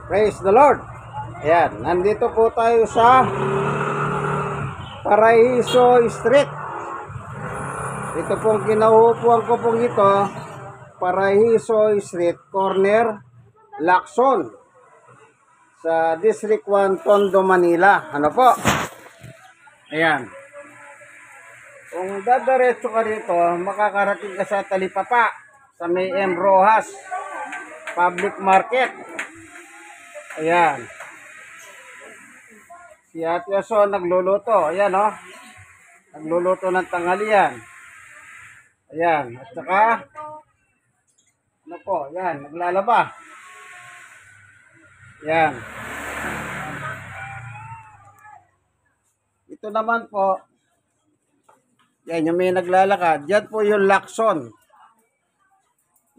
Praise the Lord. Ayan, nandito po tayo sa Paraiso Street. Ito pong kinauupuan ko pong ito, Paraiso Street, corner, Lacson, sa District 1, Tondo, Manila. Ano po? Ayan. Kung dadaretso ka rito, makakarating ka sa Talipapa, sa may M. Rojas Public Market. Ayan. Si Ate Aso nagluluto. Ayan, oh. Nagluluto ng tanghalian. Ayan. At saka, ano po, ayan, naglalaba. Ayan. Ito naman po, yan, yung may naglalakad. Diyan po yung Lacson.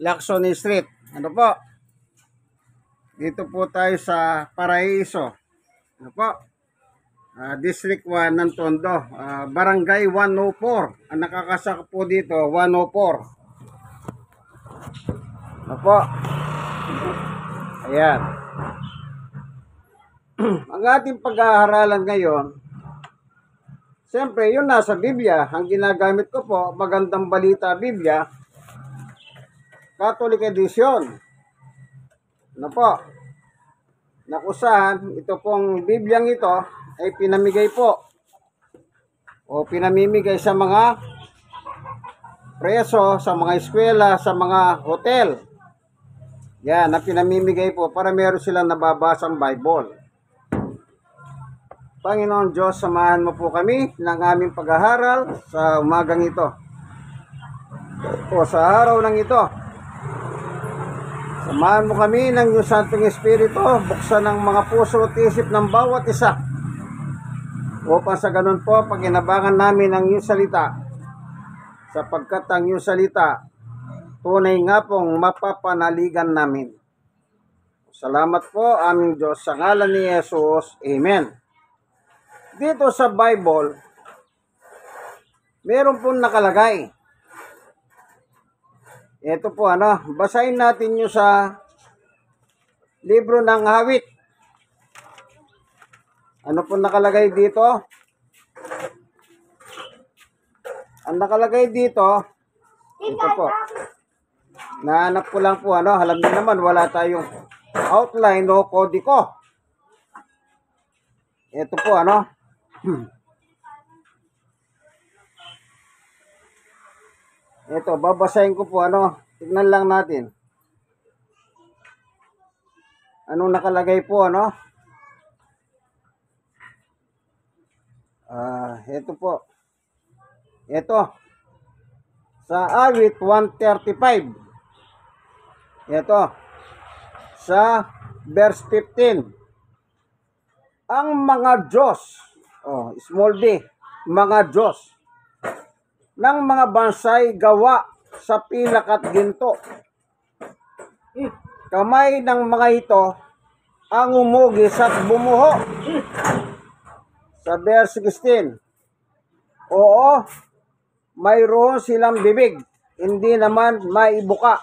Lacson Street. Ano po? Dito po tayo sa Paraiso. Ano po? District 1 ng Tondo. Barangay 104. Ang nakakasakop po dito, 104. Ano po? Ayan. Ang ating pag-aaralan ngayon, siyempre, yun nasa Biblia. Ang ginagamit ko po, Magandang Balita Biblia, Catholic Edition. Ano po? Na kung saan, ito pong Bibliang ito ay pinamigay po o pinamimigay sa mga preso, sa mga eskwela, sa mga hotel. Yan, na pinamimigay po para meron silang nababasang Bible. Panginoon Diyos, samahan mo po kami ng aming pag-aaral sa umagang ito o sa araw ng ito. Samahan mo kami ng iyong Santong Espiritu, buksan ng mga puso at isip ng bawat isa upang sa ganun po, pagkinabangan namin ang iyong salita, sapagkat ang iyong salita tunay nga pong mapapanaligan namin. Salamat po aming Diyos sa ngalan ni Jesus. Amen. Dito sa Bible, meron pong nakalagay. Ito po, basahin natin nyo sa libro ng Awit. Ano po nakalagay dito? Ang nakalagay dito, ito po. Nahanap ko lang po, alam niyo naman, wala tayong outline o kodiko. Ito po, Ito, babasahin ko po, tignan lang natin. Anong nakalagay po, ito po. Ito. Sa Awit 135. Ito. Sa verse 15. Ang mga Diyos, small d, mga Diyos, ng mga bansay gawa sa pilak at ginto. Kamay ng mga ito ang umugis at bumuho. Sa verse 16, oo, mayroon silang bibig, hindi naman maibuka.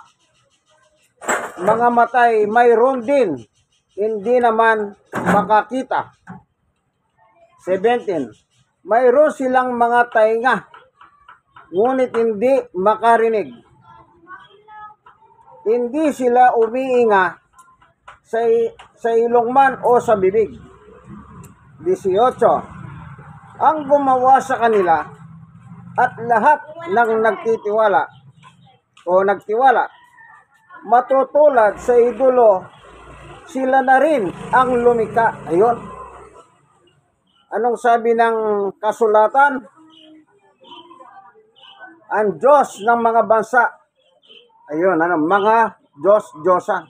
Mga matay mayroon din, hindi naman makakita. 17, mayroon silang mga tainga, ngunit hindi makarinig. Hindi sila umiinga sa ilong man o sa bibig. 18, ang gumawa sa kanila at lahat ng nagtiwala, matutulad sa idolo, sila na rin ang lumika. Ayun. Anong sabi ng kasulatan? Ang Diyos ng mga bansa. Ayun, mga Diyos-Diyosan.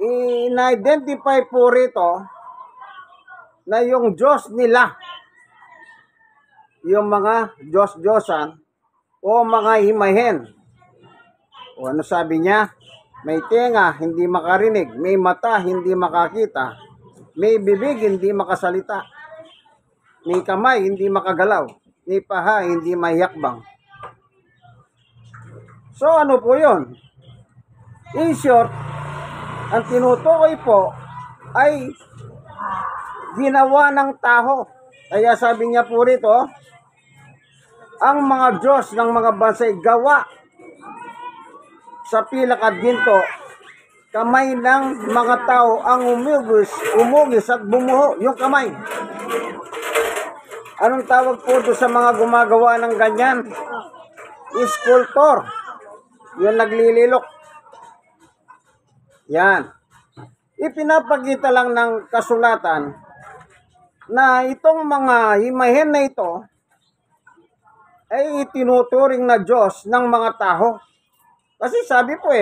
In-identify po rito na yung Diyos nila, yung mga Diyos-Diyosan o mga himahen. O ano sabi niya? May tenga, hindi makarinig. May mata, hindi makakita. May bibig, hindi makasalita. May kamay, hindi makagalaw. May paha, hindi mahiyakbang. So ano po yun? In short, Ang tinutukoy po ay ginawa ng tao. Kaya sabi niya po rito, ang mga Diyos ng mga bansa ay gawa sa pilak at ginto, kamay ng mga tao ang umugis at bumuho yung kamay. Anong tawag po doon sa mga gumagawa ng ganyan? Sculptor. Yung naglililok. Yan. Ipinapakita lang ng kasulatan na itong mga imahen na ito ay itinuturing na Diyos ng mga tao. Kasi sabi po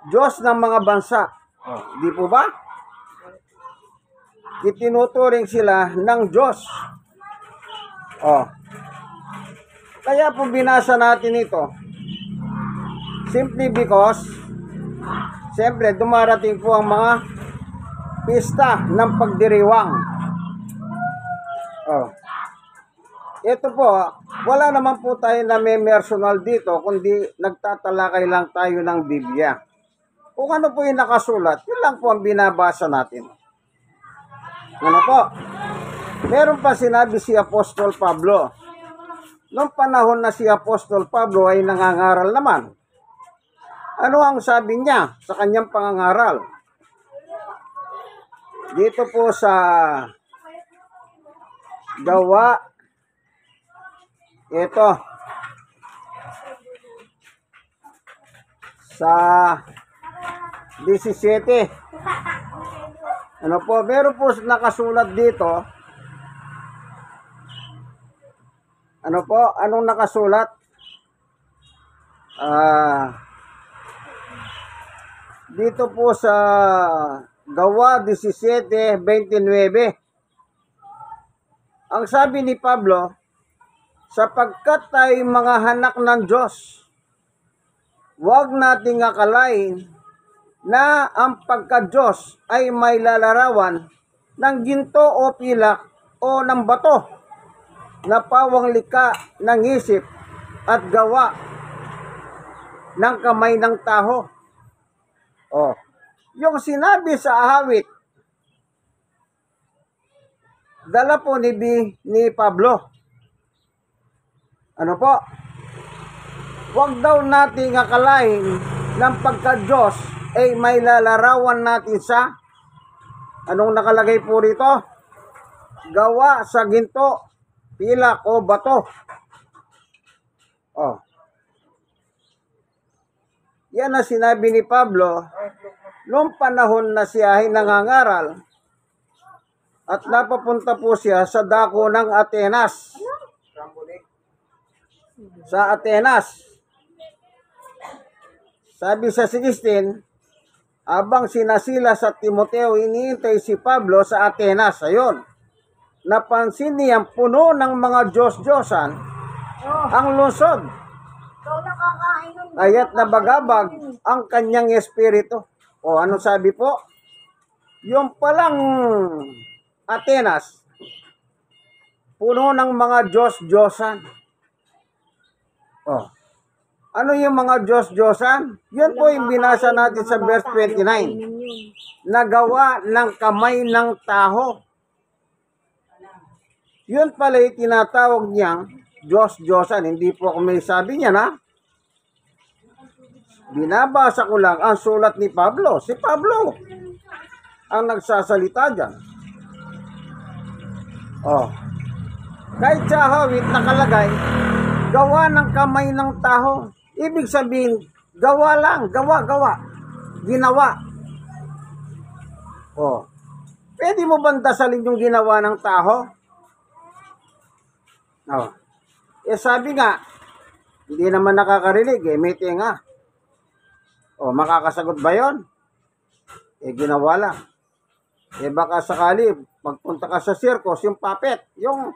Diyos ng mga bansa. Di po ba? Itinuturing sila ng Diyos. Kaya po binasa natin ito. Simply because, siyempre, dumarating po ang mga pista ng pagdiriwang. Ito po, wala naman po tayo na may personal dito, kundi nagtatalakay lang tayo ng Biblia. Kung ano po yung nakasulat, yun lang po ang binabasa natin. Ano po? Meron pa sinabi si Apostol Pablo. Noong panahon na si Apostol Pablo ay nangangaral naman. Ano ang sabi niya sa kanyang pangangaral? Dito po sa Gawa, ito, sa 17. Ano po, meron po nakasulat dito. Ano po, anong nakasulat? Dito po sa Gawa 17:29. Ang sabi ni Pablo, sapagkat tayo mga anak ng Diyos, huwag nating akalain na ang pagka-Diyos ay may lalarawan ng ginto o pilak o ng bato na pawang lika ng isip at gawa ng kamay ng tao. Yung sinabi sa ahawit, dala po ni Pablo. Ano po? Huwag daw nating akalain ng pagka-Diyos ay may lalarawan natin sa, anong nakalagay po rito? Gawa sa ginto, pilak o bato. Yan ang sinabi ni Pablo noong panahon na siya ay nangangaral at napapunta po siya sa dako ng Atenas. Sa Atenas. Sabi sa 16, abang sinasila sa Timoteo, iniintay si Pablo sa Atenas. Ayun. Napansin niyang puno ng mga Diyos-Diyosan ang lungsod. Kaya't nabagabag ang kanyang espiritu. Ano sabi po? Yung palang Atenas, puno ng mga Diyos-Diyosan. Ano yung mga Diyos-Diyosan? Yun po yung binasa natin sa verse 29. Nagawa ng kamay ng tao. Yun pala yung tinatawag niyang Diyos-Diyosan. Hindi po ako may sabi niya na. Binabasa ko lang ang sulat ni Pablo. Si Pablo ang nagsasalita dyan. Kahit sa hawit nakalagay, gawa ng kamay ng tao. Ibig sabihin, gawa lang, gawa. Ginawa. Pwede mo bang dasalin yung ginawa ng tao? Sabi nga, hindi naman nakakarinig, may tinga. Makakasagot ba yun? Ginawa lang. Baka sakali, magpunta ka sa circus, yung puppet, yung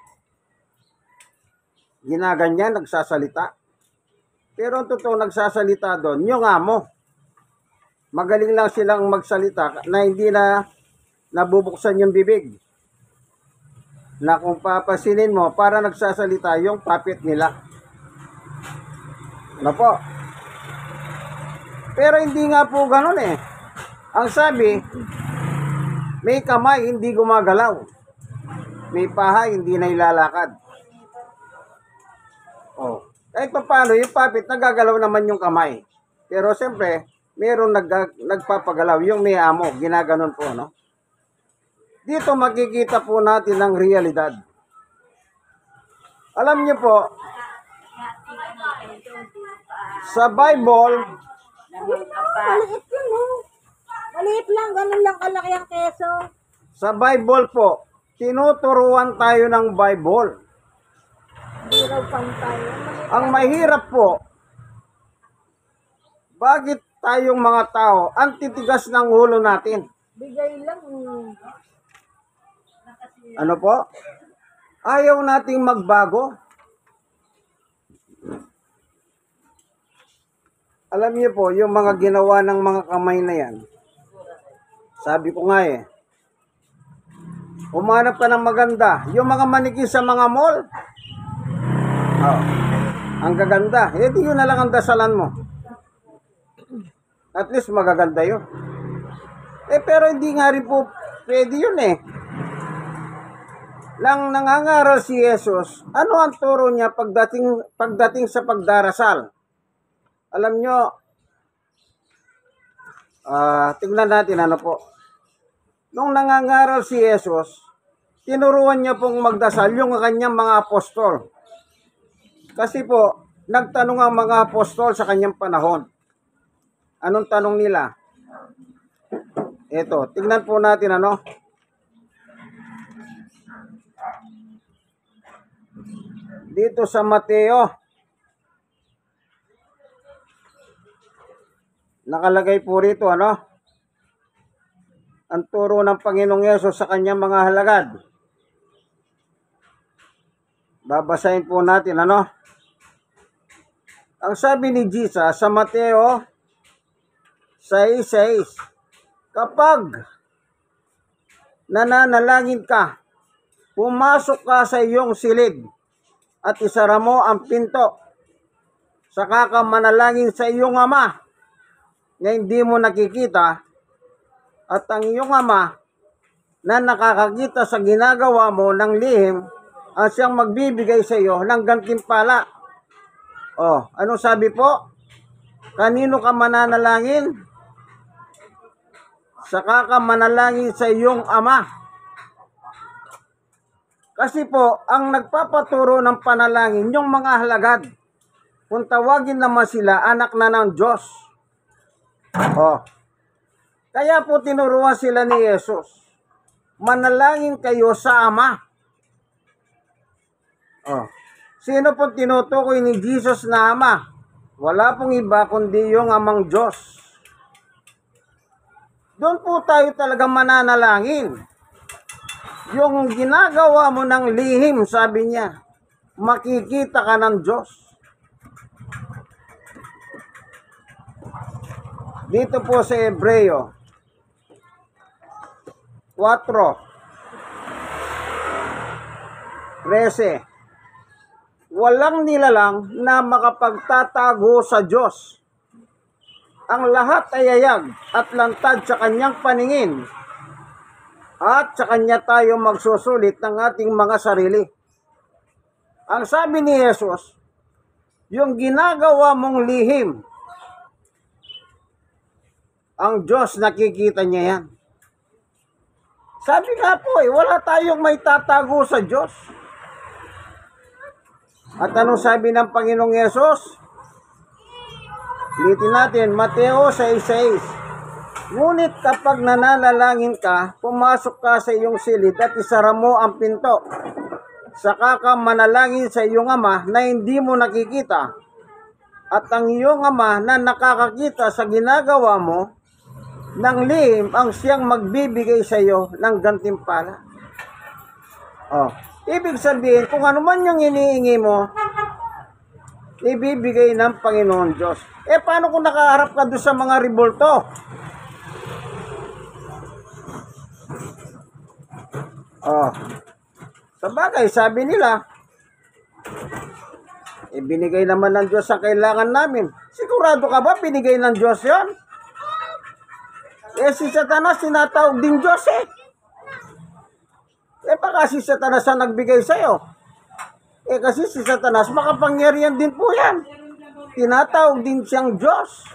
ginaganyan, nagsasalita. Pero ang totoo nagsasalita doon, yung amo. Magaling lang silang magsalita na hindi na nabubuksan yung bibig. Na kung papasinin mo, para nagsasalita yung puppet nila. Ano po? Pero hindi nga po ganun Ang sabi, may kamay hindi gumagalaw. May paha hindi na ilalakad. Oh. Kahit pa paano, yung puppet, nagagalaw naman yung kamay. Pero siyempre, mayroong nagpapagalaw. Yung may amo, ginaganon po, no? Dito makikita po natin ang realidad. Alam niyo po, sa Bible, Maliit yun, oh. Maliit lang, ganun lang kalaki ang keso. sa Bible po, tinuturuan tayo ng Bible. Hiraw pantay. Ang mahirap po, bakit tayong mga tao, ang titigas ng ulo natin? Bigay lang. Ano po? Ayaw nating magbago. Alam niyo po, yung mga ginawa ng mga kamay na yan, sabi ko nga humanap ka ng maganda. Yung mga maniki sa mga mall, oh, ang gaganda. Eh, di yun na lang ang dasalan mo. At least magaganda yun. Eh, pero hindi nga rin po pwede yun eh. Lang nangangaral si Jesus, ano ang turo niya pagdating sa pagdarasal? Alam nyo, tingnan natin ano po. Nung nangangaral si Jesus, tinuruan niya pong magdasal yung kanyang mga apostol. Kasi po, nagtanong ang mga apostol sa kanyang panahon. Anong tanong nila? Ito, tingnan po natin ano. Dito sa Mateo, nakalagay po rito ano, ang turo ng Panginoong Yesus sa kanyang mga halagad. Babasahin po natin ano. Ang sabi ni Jesus sa Mateo 6:6, kapag nananalangin ka, pumasok ka sa iyong silid at isara mo ang pinto. Saka ka manalangin sa iyong ama na hindi mo nakikita, at ang iyong ama na nakakakita sa ginagawa mo ng lihim ang siyang magbibigay sa iyo ng gantimpala. Oh, ano sabi po? Kanino ka mananalangin? Saka ka manalangin sa iyong ama. Kasi po, ang nagpapaturo ng panalangin, yung mga halagad, kung tawagin naman sila, anak na ng Diyos. Oh. Kaya po tinuruan sila ni Jesus, manalangin kayo sa Ama. Oh. Sino po tinutukoy ni Jesus na Ama? Wala pong iba kundi yung Amang Diyos. Doon po tayo talaga mananalangin. Yung ginagawa mo ng lihim, sabi niya, makikita ka ng Diyos. Dito po sa Hebreo 4:13, walang nilalang na makapagtatago sa Diyos. Ang lahat ay ayag at lantad sa kanyang paningin, at sa kanya tayo magsusulit ng ating mga sarili. Ang sabi ni Jesus, yung ginagawa mong lihim, ang Diyos nakikita niya yan. Sabi nga po wala tayong may tatago sa Diyos. At anong sabi ng Panginoong Yesus? Ulitin natin, Mateo 6:6. Ngunit kapag nananalangin ka, pumasok ka sa iyong silid at isara mo ang pinto. Saka ka manalangin sa iyong ama na hindi mo nakikita. At ang iyong ama na nakakakita sa ginagawa mo ng lihim ang siyang magbibigay sa iyo ng gantimpala. Oh, ibig sabihin, kung ano man yung iniingi mo, ibibigay ng Panginoon Diyos. Eh, paano kung nakaharap ka doon sa mga rebulto? Oh, sabagay, sabi nila, ibinigay naman ng Diyos ang kailangan namin. Sigurado ka ba binigay ng Diyos yon? Eh si Satanas tinatawag din Diyos eh. Eh baka si Satanas ang nagbigay sa'yo. Eh kasi si Satanas makapangyarihan din po yan. Tinatawag din siyang Diyos.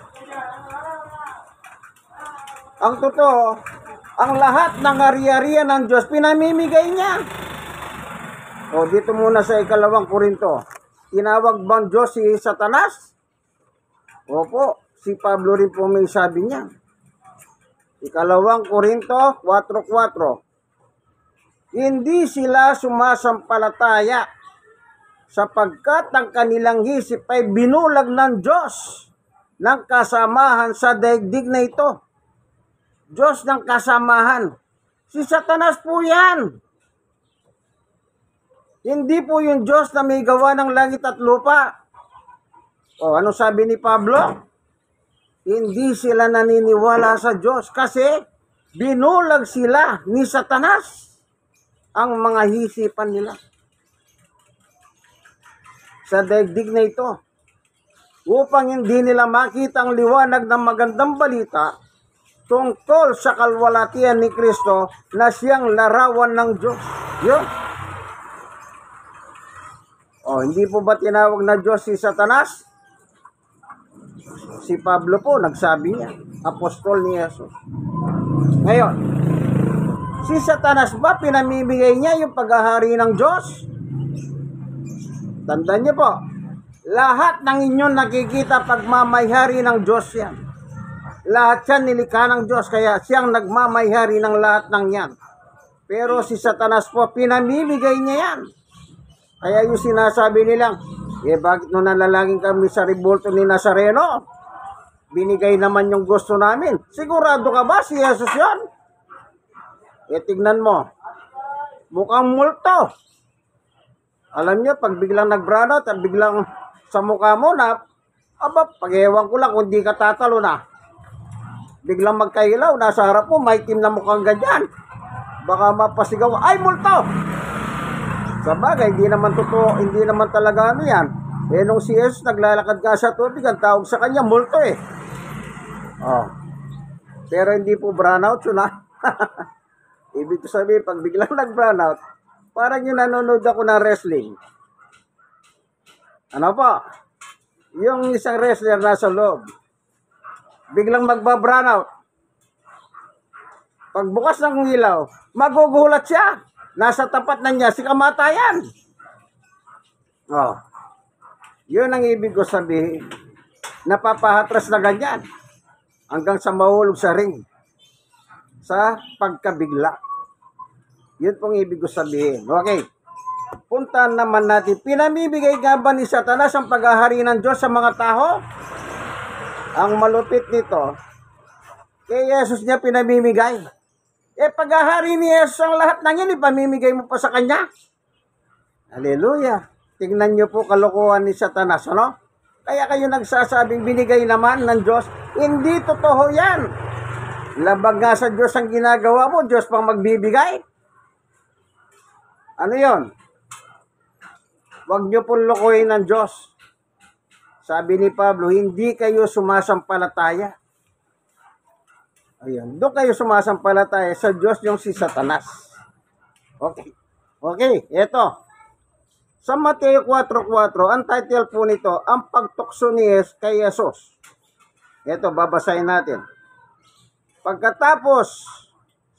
Ang totoo, ang lahat ng ari-arian ng Diyos pinamimigay niya. O dito muna sa 2 Korinto. Tinawag bang Diyos si Satanas? Opo, si Pablo rin po may sabi niya. 2 Korinto 4:4. Hindi sila sumasampalataya sapagkat ang kanilang isip ay binulag ng Diyos ng kasamahan sa daigdig na ito. Diyos ng kasamahan. Si Satanas po yan. Hindi po yung Diyos na may gawa ng langit at lupa. O, ano sabi ni Pablo? Hindi sila naniniwala sa Diyos kasi binulag sila ni Satanas ang mga hisipan nila sa daigdig na ito upang hindi nila makita ang liwanag ng magandang balita tungkol sa kalwalatian ni Kristo na siyang larawan ng Diyos. Yun. O, hindi po ba tinawag na Diyos si Satanas? Si Pablo po, nagsabi niya, apostol ni Jesus. Ngayon, si Satanas ba pinamimigay niya yung paghahari ng Diyos? Tandaan niyo po, lahat ng inyong nakikita pagmamayhari ng Diyos yan. Lahat yan nilikha ng Diyos, kaya siyang nagmamayhari ng lahat ng yan. Pero si Satanas po, pinamimigay niya yan. Kaya yung sinasabi nilang, bakit nung nanalangin kami sa rebulto ni Nazareno? Binigay naman yung gusto namin. Sigurado ka ba si Jesus yan? Tignan mo. Mukhang multo. Alam niyo, pag biglang nag-brownout at biglang sa mukha mo na, pag-ewan ko lang kung di ka tatalo na. Biglang magkailaw, nasa harap mo, may team na mukhang ganyan. Baka mapasigaw, ay multo! Sa bagay, hindi naman totoo, hindi naman talaga ano yan. Nung si Jesus naglalakad ka sa tubig, ang tawag sa kanya, multo eh. Oh. Pero hindi po brownout yun ha. Ibig sabihin, pag biglang nag-brownout, parang yung nanonood ako ng wrestling. Ano po? Yung isang wrestler nasa loob. Biglang magba-brownout. Pagbukas ng ilaw, magugulat siya. Nasa tapat na niya si kamatayan. Oh. Yun ang ibig ko sabihin. Napapahatras na ganyan. Hanggang sa mahulog sa ring. Sa pagkabigla. Yun pong ibig ko sabihin. Okay. Puntahan naman natin. Pinamibigay nga ba ni Satanas ang paghahari ng Diyos sa mga tao? Ang malupit nito, kay Jesus niya pinamimigay. Paghahari ni Jesus ang lahat ng yun, ipamimigay mo pa sa kanya. Hallelujah. Tingnan niyo po kalokohan ni Satanas, ano? Kaya kayo nagsasabing binigay naman ng Diyos. Hindi totoo yan. Labag nga sa Diyos ang ginagawa mo, Diyos pang magbibigay. Ano yon? Huwag niyo pong lokohin ng Diyos. Sabi ni Pablo, hindi kayo sumasampalataya. Ayun, doon kayo sumasampalataya sa Diyos yung si Satanas. Okay. Okay, eto. Sa Mateo 4:4, ang title po nito, ang pagtukso ni kay Jesus. Eto, babasahin natin. Pagkatapos,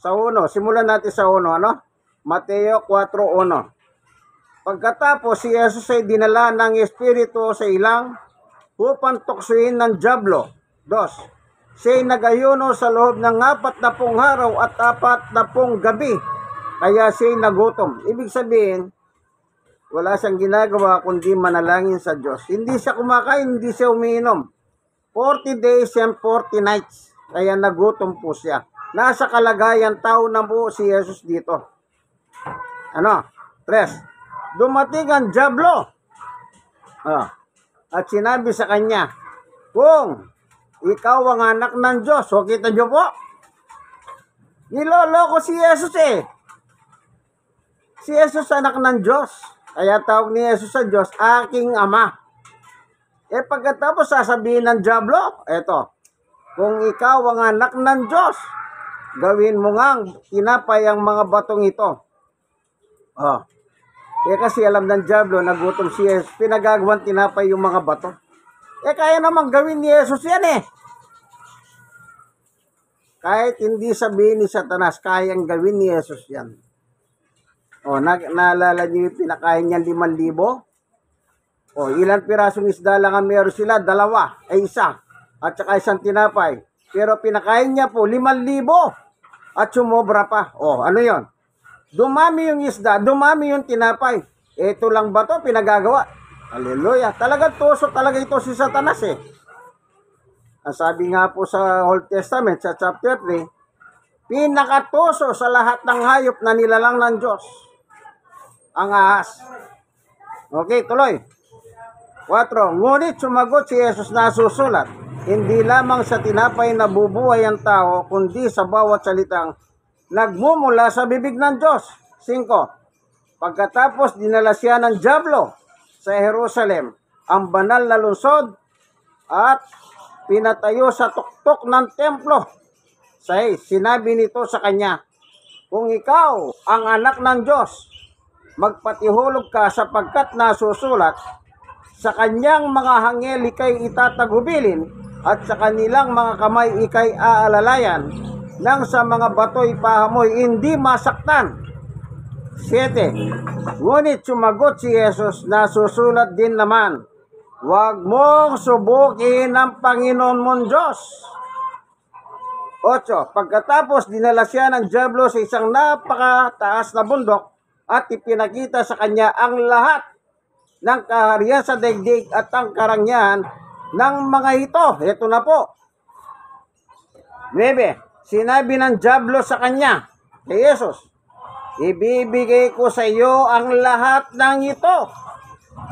sa 1, simulan natin sa 1, ano? Mateo 4:1. Pagkatapos, si Jesus ay dinala ng Espiritu sa ilang upang tuksuin ng dyablo. 2. Siya'y nag-ayuno sa loob ng 40 araw at 40 gabi. Kaya siya'y nagutom. Ibig sabihin, wala siyang ginagawa kundi manalangin sa Diyos. Hindi siya kumakain, hindi siya umiinom. 40 days and 40 nights. Kaya nagutom po siya. Nasa kalagayan tao na po si Jesus dito. Ano? 3. Dumating ang dyablo. At sinabi sa kanya, kung ikaw ang anak ng Diyos. So, kita nyo po? Niloloko si Jesus eh. Si Jesus anak ng Diyos. Kaya tawag ni Jesus sa Diyos, aking ama. Pagkatapos sasabihin ng dyablo, eto, kung ikaw ang anak ng Diyos, gawin mo ngang tinapay ang mga batong ito. Oh. Kasi alam ng diablo, nagutom si Jesus, pinagagawan tinapay yung mga bato. Kaya naman gawin ni Jesus yan eh. Kahit hindi sabihin ni Satanas, kayang gawin ni Jesus yan. Naalala niyo yung pinakain niya 5,000? Ilan pirasong isda lang ang meron sila? 2, ay 1. At saka isang tinapay. Pero pinakain niya po 5,000. At sumobra pa. Ano yon? Dumami yung isda, dumami yung tinapay. Ito lang ba to pinagagawa? Hallelujah. Talagang tuso talaga ito si Satanas eh. Ang sabi nga po sa Old Testament, sa chapter 3, pinakatuso sa lahat ng hayop na nilalang ng Diyos, ang ahas. Okay, tuloy. 4. Ngunit sumagot si Jesus na susulat, hindi lamang sa tinapay na bubuhay ang tao, kundi sa bawat salitang nagmumula sa bibig ng Diyos. 5. Pagkatapos dinala siya ng diablo sa Jerusalem, ang banal na lungsod, at pinatayo sa tuktok ng templo. 6. Sinabi nito sa kanya, kung ikaw ang anak ng Diyos, magpatihulog ka sapagkat nasusulat, sa kanyang mga hangel ikay itatagubilin, at sa kanilang mga kamay ikay aalalayan, nang sa mga bato'y pahamoy hindi masaktan. 7. Ngunit sumagot si Jesus na susulat din naman, huwag mong subukin ang Panginoon mong Diyos. 8. Pagkatapos dinala siya ng diablo sa isang napakataas na bundok at ipinakita sa kanya ang lahat ng kaharian sa daigdig at ang karangyaan ng mga ito. Ito na po. 9. Sinabi ng diablo sa kanya, kay Jesus, ibibigay ko sa iyo ang lahat ng ito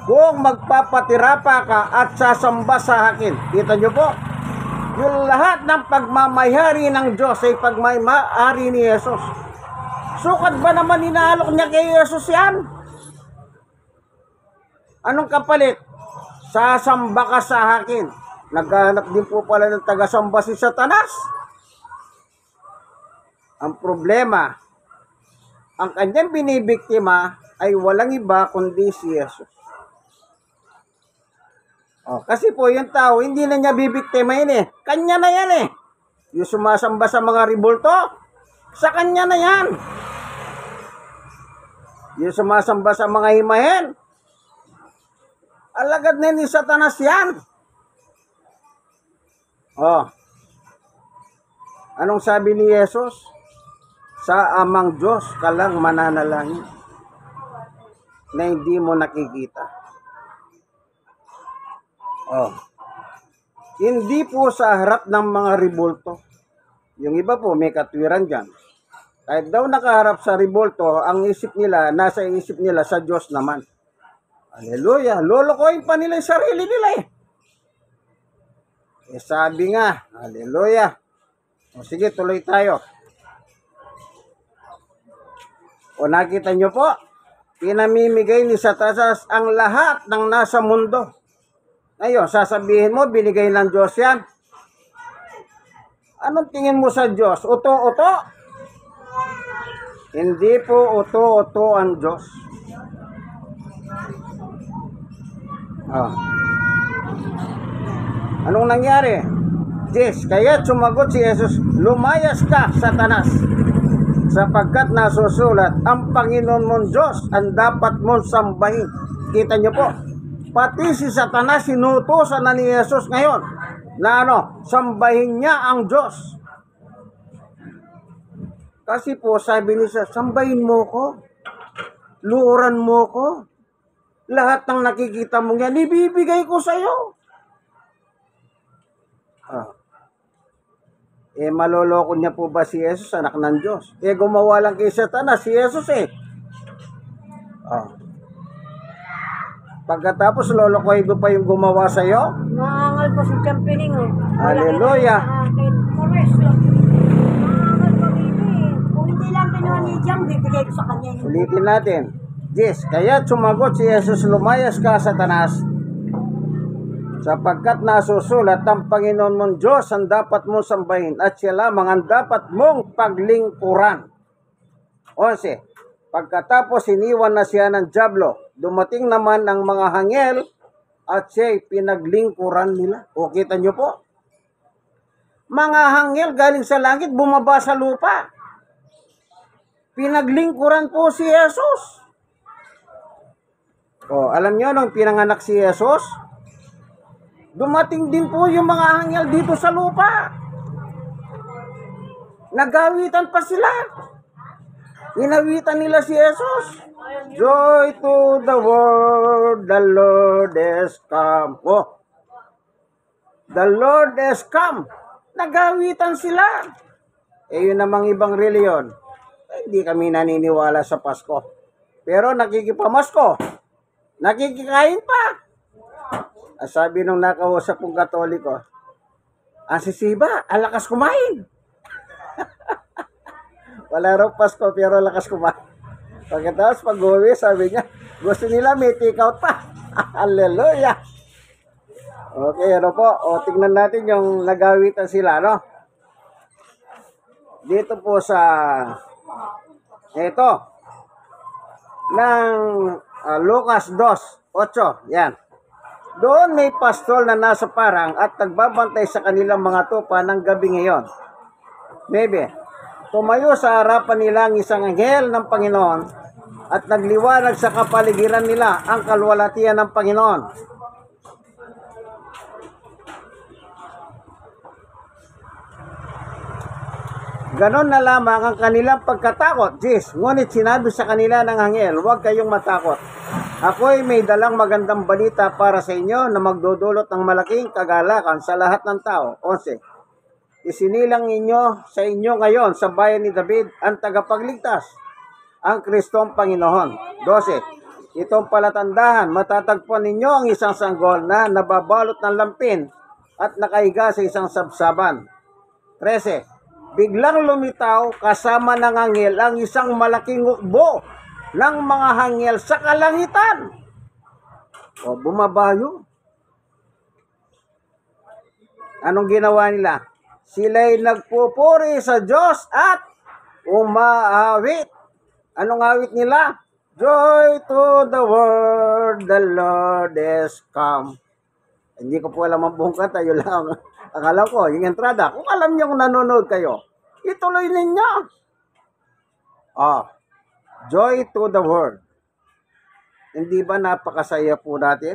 kung magpapatirapa ka at sasamba sa akin. Kita nyo po, yung lahat ng pagmamayari ng Diyos ay pagmamayari ni Jesus. Sukat ba naman inaalok niya kay Jesus yan? Anong kapalit? Sasamba ka sa akin. Naghanap din po pala ng tagasamba si Satanas. Ang problema, ang kanyang binibiktima ay walang iba kundi si Jesus. Kasi po yung tao, hindi na niya bibiktimahin eh. Kanya na yan eh. Yung sumasamba sa mga ribulto, sa kanya na yan. Yung sumasamba sa mga himahin, alagad na ni Satanas yan. Anong sabi ni Jesus? Sa amang Diyos ka lang mananalangin na hindi mo nakikita. Hindi po sa harap ng mga ribulto. Yung iba po may katwiran dyan. Kahit daw nakaharap sa ribulto, ang isip nila, nasa isip nila sa Diyos naman. Hallelujah. Lolokohin pa nila yung sarili nila eh. Sabi nga, hallelujah. Sige, tuloy tayo. Nakita nyo po, pinamimigay ni Satanas ang lahat ng nasa mundo. Ngayon, sasabihin mo, binigay ng Diyos yan. Anong tingin mo sa Diyos? Uto-uto? Hindi po uto-uto ang Diyos. Anong nangyari? Yes, kaya sumagot si Jesus, lumayas ka, Satanas, sapagkat nasusulat, ang Panginoon mong Diyos ang dapat mong sambahin. Kita nyo po, pati si Satanas sinutusan na ni Jesus ngayon na sambahin niya ang Diyos. Kasi po sabi niya, sambahin mo ko, luuran mo ko, lahat ng nakikita mo yan, ibibigay ko sa iyo. Maloloko niya po ba si Jesus, anak ng Diyos? Gumawa lang kay Satanas, si Jesus eh. Pagkatapos, lolokoy mo pa yung gumawa sa iyo? Maangal pa si Champining Hallelujah. Maangal pa bibi. Kung hindi lang kinuha ni Jam, bibigay ko sa kanya. Ulitin natin. Yes, kaya sumagot si Jesus, lumayas ka, Satanas, sapagkat nasusulat ang Panginoon mong Diyos ang dapat mong sambahin at siya lamang ang dapat mong paglingkuran. 11. Pagkatapos iniwan na siya ng dyablo, dumating naman ang mga anghel at siya'y pinaglingkuran nila. O kita nyo po, mga anghel galing sa langit bumaba sa lupa. Pinaglingkuran po si Jesus. O, alam nyo nung pinanganak si Jesus, dumating din po yung mga anghel dito sa lupa. Nagawitan pa sila. Inawitan nila si Jesus. Joy to the world, the Lord has come. Oh, the Lord has come. Nagawitan sila. Yun namang ibang reliyon. Hindi kami naniniwala sa Pasko. Pero nakikipamasko. Nakikikain pa. Sabi nung nakausap kong Katoliko, ang sisiba, ang lakas kumain. Wala raw Pasko, pero lakas kumain. Pagkatapos pag-uwi, sabi niya, gusto nila may take-out pa. Hallelujah. Okay, ano po? O, tingnan natin yung nagawitan sila, no? Dito po sa, ito, ng Lucas 2:8, yan. Doon may pastol na nasa parang at nagbabantay sa kanilang mga tupa ng gabi ngayon. Maybe, tumayo sa harapan nila ang isang anghel ng Panginoon at nagliwanag sa kapaligiran nila ang kalwalhatian ng Panginoon. Ganon na lamang ang kanilang pagkatakot. Ngunit sinabi sa kanila ng anghel, huwag kayong matakot. Ako'y may dalang magandang balita para sa inyo na magdudulot ng malaking kagalakan sa lahat ng tao. 11. Isinilang ninyo sa inyo ngayon sa bayan ni David ang tagapagligtas, ang Kristong Panginoon. 12. Itong palatandahan, matatagpuan ninyo ang isang sanggol na nababalot ng lampin at nakahiga sa isang sabsaban. 13. Biglang lumitaw kasama ng anghel ang isang malaking hukbo ng mga anghel sa kalangitan. O, bumabayo. Anong ginawa nila? Sila'y nagpupuri sa Diyos at umaawit. Anong awit nila? Joy to the world, the Lord has come. Hindi ko po alam ang buong kanta, yun lang. Akala ko, yung entrada. Kung alam niyo kung nanonood kayo, ituloy ninyo. Joy to the world. Hindi ba napakasaya po natin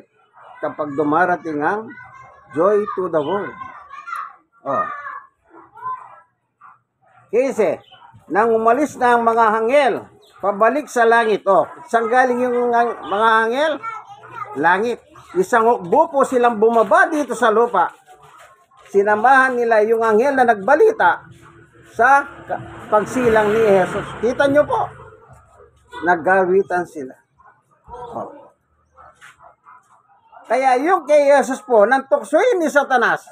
kapag dumarating ang joy to the world? Kasi, nang umalis na ang mga anghel, pabalik sa langit. Saan galing yung mga anghel? Langit. Isang hukbo po silang bumaba dito sa lupa. Sinamahan nila yung anghel na nagbalita sa pagsilang ni Jesus. Kita nyo po, naggawitan sila. Kaya yung kay Jesus po, nang tuksoin ni Satanas,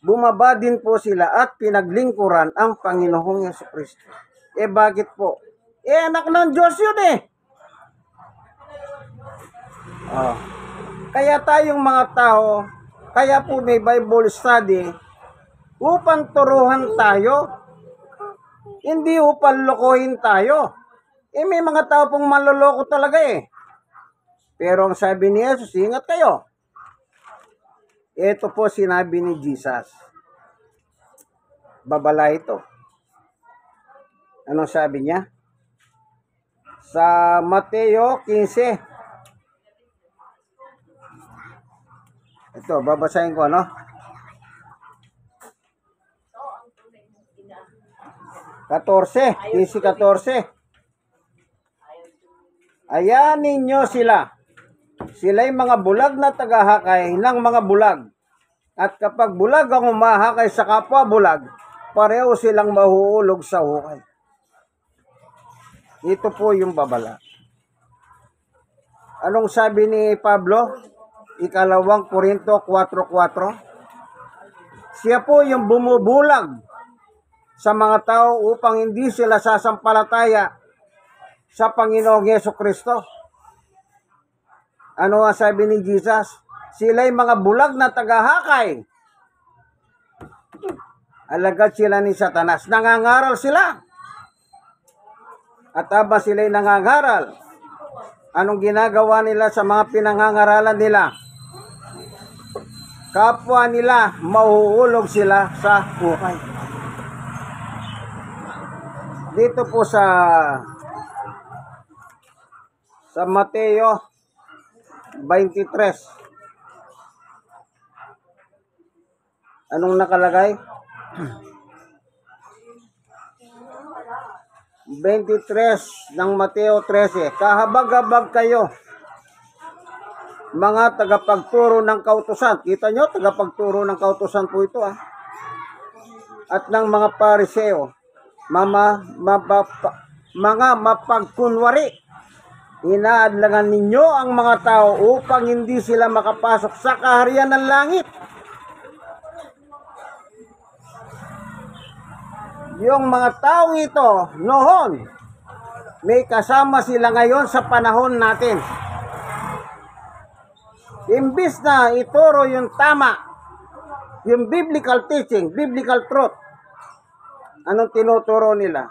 bumaba din po sila at pinaglingkuran ang Panginoong Jesucristo. Bakit po? Anak ng Diyos yun Kaya tayong mga tao, kaya po may Bible study, upang turuhan tayo, hindi upang lokohin tayo. May mga tao pong manloloko talaga Pero ang sabi ni Jesus, ingat kayo. Ito po sinabi ni Jesus. Babala ito. Anong sabi niya? Sa Mateo 15. Ito, babasahin ko, 14, 15-14. Ayan ninyo sila. Sila'y mga bulag na tagahakay ng mga bulag. At kapag bulag ang humahakay sa kapwa bulag, pareho silang mahuhulog sa hukay. Ito po yung babala. Anong sabi ni Pablo? Ikalawang Korinto 4:4. Siya po yung bumubulag sa mga tao upang hindi sila sasampalataya sa Panginoong Jesucristo. Ano ang sabi ni Jesus? Sila'y mga bulag na tagahakay. Alagad sila ni Satanas. Nangangaral sila. At habang sila'y nangangaral, anong ginagawa nila sa mga pinangangaralan nila? Kapwa nila, mahuhulog sila sa hukay. Dito po sa Mateo 23. Anong nakalagay? 23 ng Mateo 13. Kahabag-habag kayo, mga tagapagturo ng kautusan. Kita nyo, tagapagturo ng kautusan po ito. At ng mga pariseo, mga mapagkunwari. Inaadlangan ninyo ang mga tao upang hindi sila makapasok sa kaharian ng langit. Yung mga taong ito, noon, may kasama sila ngayon sa panahon natin. Imbis na ituro yung tama, yung biblical teaching, biblical truth, anong tinuturo nila?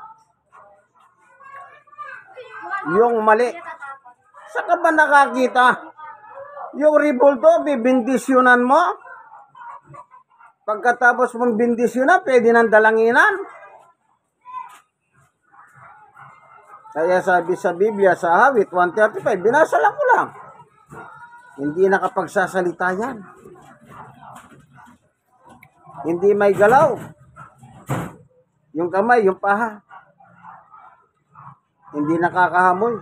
Yung mali. Saka ba nakakita? Yung rebulto, bibindisyonan mo? Pagkatapos mong bindisyonan, pwede nang dalanginan. Kaya sabi sa Biblia, sa Awit 135, binasa lang ko lang. Hindi nakapagsasalita yan. Hindi may galaw. Yung kamay, yung paha. Hindi nakakahamoy.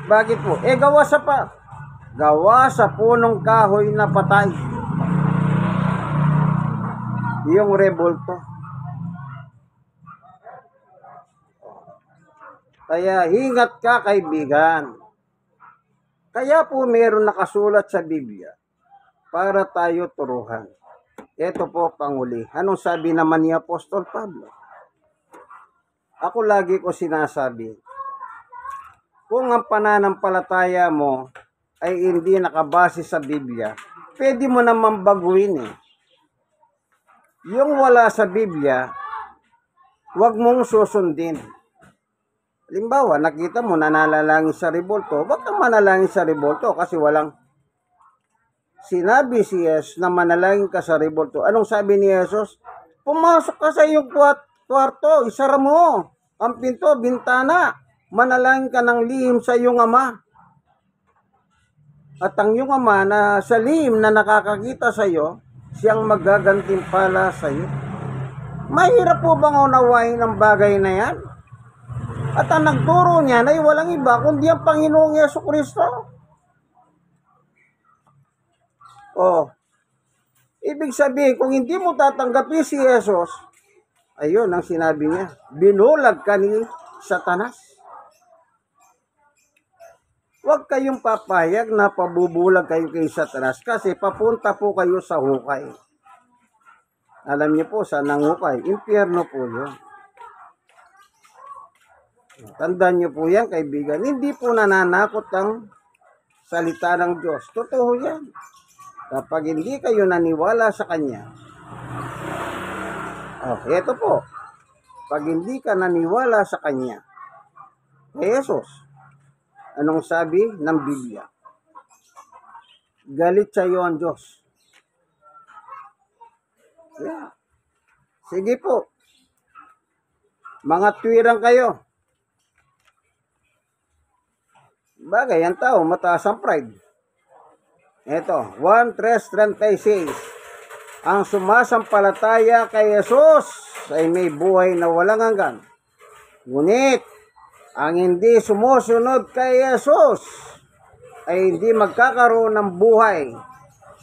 Bakit po? Gawa sa punong kahoy na patay. Yung rebulto. Kaya ingat ka, kaibigan. Kaya po meron nakasulat sa Biblia para tayo turuhan. Ito po panguli. Anong sabi naman ni Apostol Pablo? Ako lagi ko sinasabi, kung ang pananampalataya mo ay hindi nakabase sa Biblia, pwede mo naman baguhin eh. Yung wala sa Biblia, huwag mong susundin. Halimbawa, nakita mo nananalangin sa rebulto, huwag kang manalangin sa rebulto kasi walang sinabi si Jesus na manalangin ka sa rebulto. Anong sabi ni Jesus? Pumasok ka sa iyong kwarto, isara mo ang pinto, bintana, manalangin ka ng lihim sa iyong ama. At ang iyong ama na sa lihim na nakakakita sa iyo, siyang magagantimpala sa iyo. Mahirap po bang unawain ang bagay na yan? At ang nagturo niya ay walang iba kundi ang Panginoong Jesucristo. Ibig sabihin, kung hindi mo tatanggapin si Jesus, ayun ang sinabi niya, binulag ka ni Satanas. Huwag kayong papayag na pabubulag kayo kay Satanas kasi papunta po kayo sa hukay. Alam niyo po, saan ang hukay? Impyerno po yun. Tandaan niyo po yan, kaibigan. Hindi po nananakot ang salita ng Diyos. Totoo yan. Kapag hindi kayo naniwala sa Kanya. Ito po. Pag hindi ka naniwala sa Kanya, kay Jesus, anong sabi ng Biblia? Galit sa iyo ang Diyos. Yeah. Sige po. Mga tuwirang kayo. Bagay, ang tao, mataas ang pride. Ito, 1:3:36. Ang sumasampalataya kay Jesus ay may buhay na walang hanggan. Ngunit, ang hindi sumusunod kay Jesus ay hindi magkakaroon ng buhay.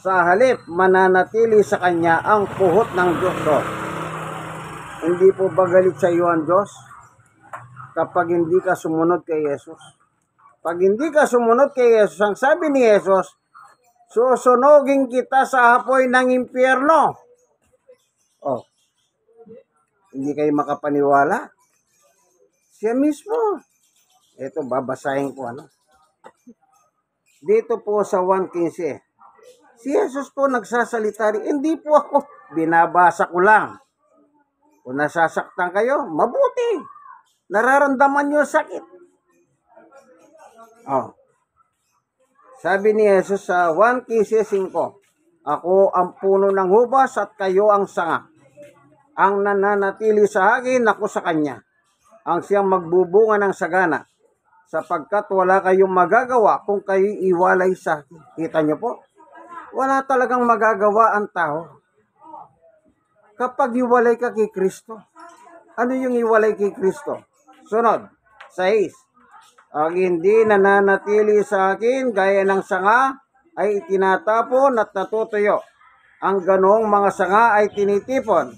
Sa halip, mananatili sa kanya ang puhot ng Diyos. Hindi po ba galit sa iyo ang Diyos kapag hindi ka sumunod kay Jesus? Pag hindi ka sumunod kay Jesus, ang sabi ni Jesus, susunugin kita sa apoy ng impyerno. Hindi kayo makapaniwala? Siya mismo. Ito, babasahin ko. dito po sa 1:15. Si Jesus po nagsasalita rin, hindi po ako, binabasa ko lang. Kung nasasaktan kayo, mabuti. Nararamdaman nyo sakit. Oh. Sabi ni Jesus sa 1:15, ako ang puno ng hubas at kayo ang sanga. Ang nananatili sa akin, ako sa kanya. Ang siyang magbubunga ng sagana. Sapagkat wala kayong magagawa kung kayo iwalay sa akin. Kita nyo po? Wala talagang magagawa ang tao kapag iwalay ka kay Kristo. Ano yung iwalay kay Kristo? Sunod, 6. Ang hindi nananatili sa akin gaya ng sanga ay itinatapon at natutuyo. Ang ganong mga sanga ay tinitipon,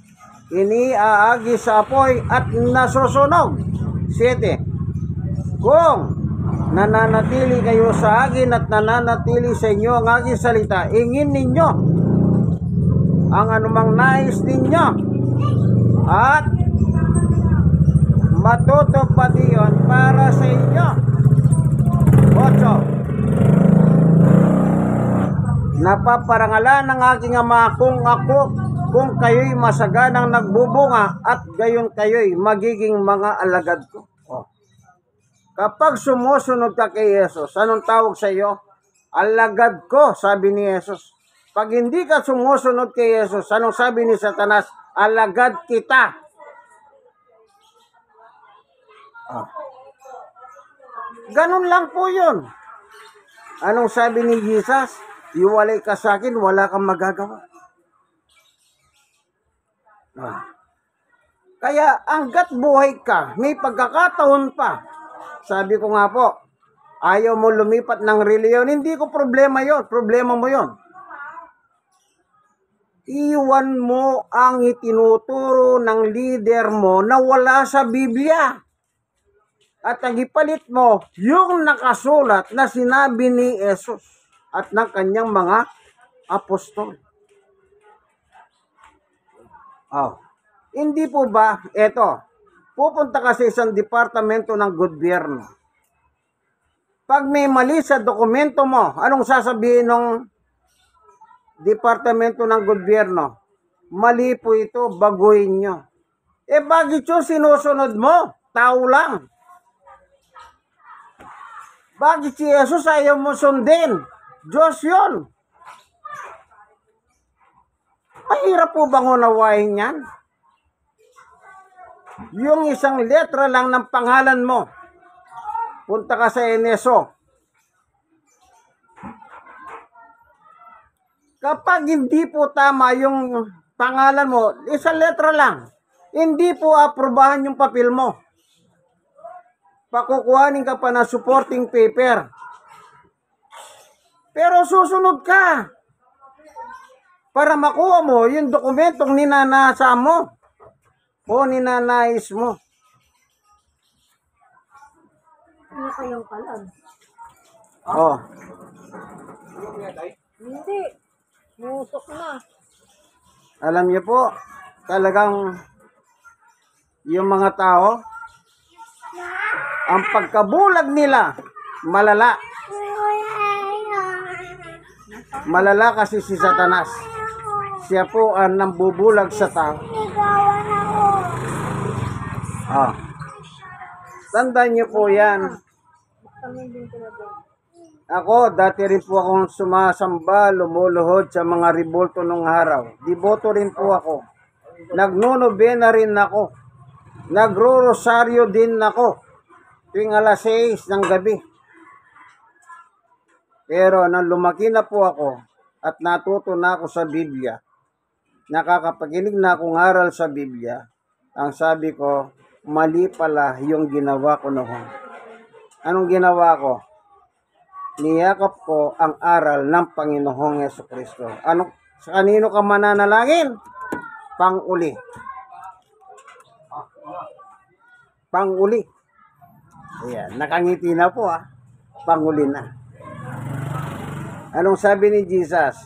iniaagi sa apoy at nasusunog. 7. Kung nananatili kayo sa akin at nananatili sa inyo ang aking salita, ingin ninyo ang anumang nais ninyo at matutupad iyon para sa inyo. 8. Napaparangalan ng aking ama kung kayo'y masaganang nagbubunga at gayon kayo'y magiging mga alagad ko. Oh. Kapag sumusunod ka kay Jesus, anong tawag sa iyo? Alagad ko, sabi ni Jesus. Pag hindi ka sumusunod kay Jesus, anong sabi ni Satanas? Alagad kita. Oh. Ganun lang po yun. Anong sabi ni Jesus? Iwalay ka sa akin, wala kang magagawa. Ah. Kaya hanggat buhay ka, may pagkakataon pa. Sabi ko nga po, ayaw mo lumipat ng reliyon, hindi ko problema yon, problema mo yon. Iwan mo ang itinuturo ng leader mo na wala sa Biblia. At ang ipalit mo, yung nakasulat na sinabi ni Jesus at ng kanyang mga apostol. Oh. Hindi po ba, eto, pupunta ka sa isang departamento ng gobyerno. Pag may mali sa dokumento mo, anong sasabihin ng departamento ng gobyerno? Mali po ito, baguhin nyo. Bakit yung sinusunod mo? Tao lang. Bakit si Jesus ayaw mo sundin? Diyos yun. Mahirap po bang unawain yan? Yung isang letra lang ng pangalan mo. Punta ka sa NSO. Kapag hindi po tama yung pangalan mo, isang letra lang. Hindi po aprobahan yung papel mo. Pakukuhanin ka pa ng supporting paper. Pero susunod ka para makuha mo yung dokumentong ninanasa mo o ninanais mo. Ano kayong kalan? Oh. Hindi. Musok na. Alam niyo po, talagang yung mga tao, ang pagkabulag nila, malala. Malala kasi si Satanas. Siya po ang nambubulag sa tao. Ah. Tandaan niyo po yan. Ako, dati rin po akong sumasamba, lumuluhod sa mga ribulto nung araw. Diboto rin po ako. Nagnonobena rin ako. Nagro-rosaryo din ako. Tuwing alas 6 ng gabi. Pero nang lumaki na po ako at natuto na ako sa Biblia, nakakapakinig na akong aral sa Biblia, ang sabi ko, mali pala yung ginawa ko noon. Anong ginawa ko? Niyakap ko ang aral ng Panginoong Jesucristo. Sa kanino ka mananalangin? Pang-uli. Pang-uli. Ayan, nakangiti na po Pang-uli na. Anong sabi ni Jesus?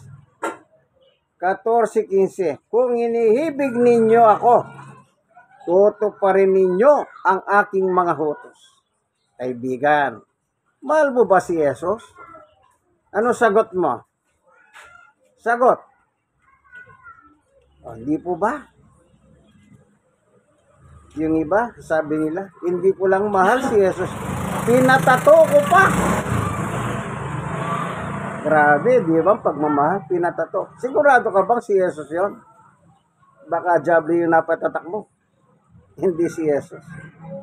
14:15. Kung inihibig ninyo ako, tutuparin ninyo ang aking mga utos. Kaibigan, mahal mo ba si Jesus? Ano sagot mo? Sagot. O, hindi po ba? Yung iba, sabi nila, hindi ko lang mahal si Jesus. Pinatato ko pa. Grabe, di ba? Pagmamahal, pinatato. Sigurado ka bang si Jesus yon? Baka diablo yung napatatak mo. Hindi si Jesus.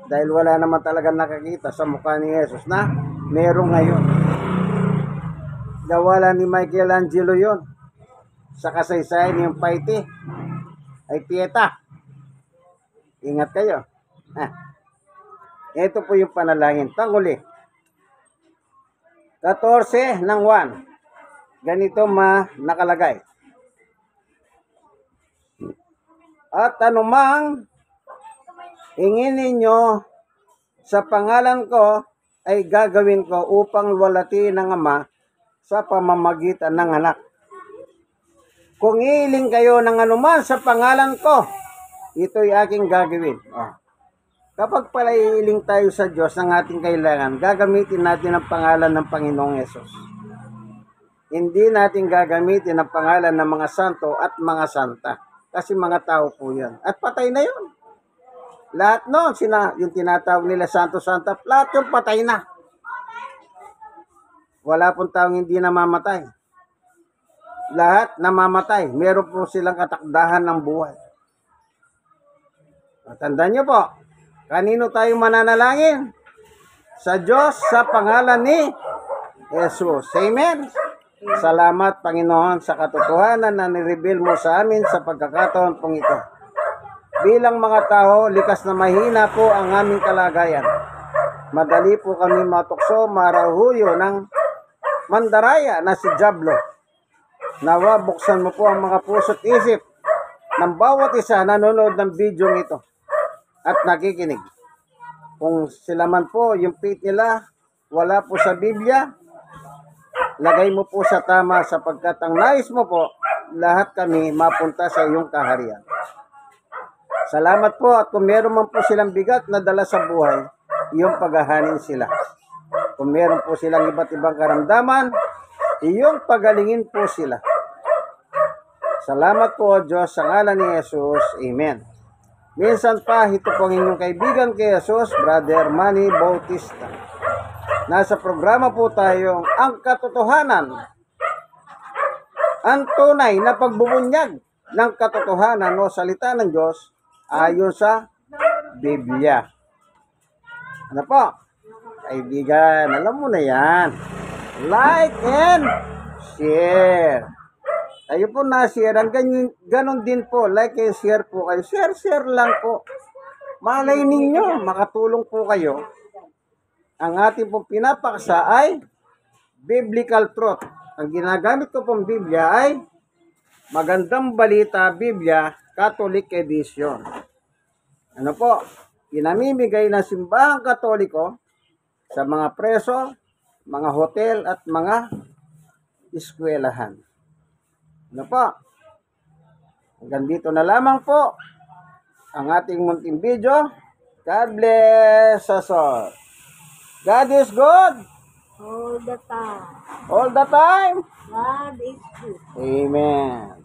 Dahil wala naman talaga nakakita sa mukha ni Jesus na merong ngayon. Gawa lang ni Michelangelo yon. Sa kasaysayan yung Paite ay Pieta. Ingat kayo. Ito po yung panalangin. Panghuli. 14 ng 1. Ganito nakalagay. At anumang hingin ninyo sa pangalan ko ay gagawin ko upang luwalhatiin ng Ama sa pamamagitan ng anak. Kung iiling kayo ng anuman sa pangalan ko, ito'y aking gagawin. Kapag pala iiling tayo sa Diyos ng ating kailangan, gagamitin natin ang pangalan ng Panginoong Yesus. Hindi natin gagamitin ang pangalan ng mga santo at mga santa. Kasi mga tao po yan. At patay na yun. Lahat noon, yung tinatawag nila santo-santa, lahat yung patay na. Wala pong taong hindi namamatay. Lahat namamatay. Meron po silang katakdahan ng buhay. Tandaan nyo po, kanino tayo mananalangin? Sa Diyos, sa pangalan ni Jesus. Amen? Salamat, Panginoon, sa katotohanan na nireveal mo sa amin sa pagkakataon pong ito. Bilang mga tao, likas na mahina po ang aming kalagayan. Madali po kami matukso, marahuyo ng mandaraya na si Diablo. Nawa, buksan mo po ang mga puso't isip ng bawat isa nanonood ng video ito at nakikinig. Kung sila man po, yung faith nila, wala po sa Biblia, lagay mo po sa tama sapagkat ang nais mo po, lahat kami mapunta sa iyong kaharian. Salamat po at kung meron man po silang bigat na dala sa buhay, iyong paghahanin sila. Kung meron po silang iba't ibang karamdaman, iyong pagalingin po sila. Salamat po, Diyos, sa ngalan ni Jesus. Amen. Minsan pa, ito po ang inyong kaibigan kay Jesus, Brother Manny Bautista. Nasa programa po tayo, ang katotohanan. Ang tunay na pagbubunyag ng katotohanan o salita ng Diyos ayon sa Biblia. Ano po? Kaibigan, alam mo na yan. Like and share. Tayo po na-share. Ganon din po. Like and share po kayo. Share lang po. Malay ninyo, makatulong po kayo. Ang ating pong pinapaksa ay biblical truth. Ang ginagamit ko pong Biblia ay Magandang Balita Biblia, Catholic Edition. Ano po? Pinamimigay ng simbahang Katoliko sa mga preso, mga hotel at mga eskwelahan. Ano po? Hanggang dito na lamang po ang ating munting video. God bless us all. God is good. All the time. All the time. God is good. Amen.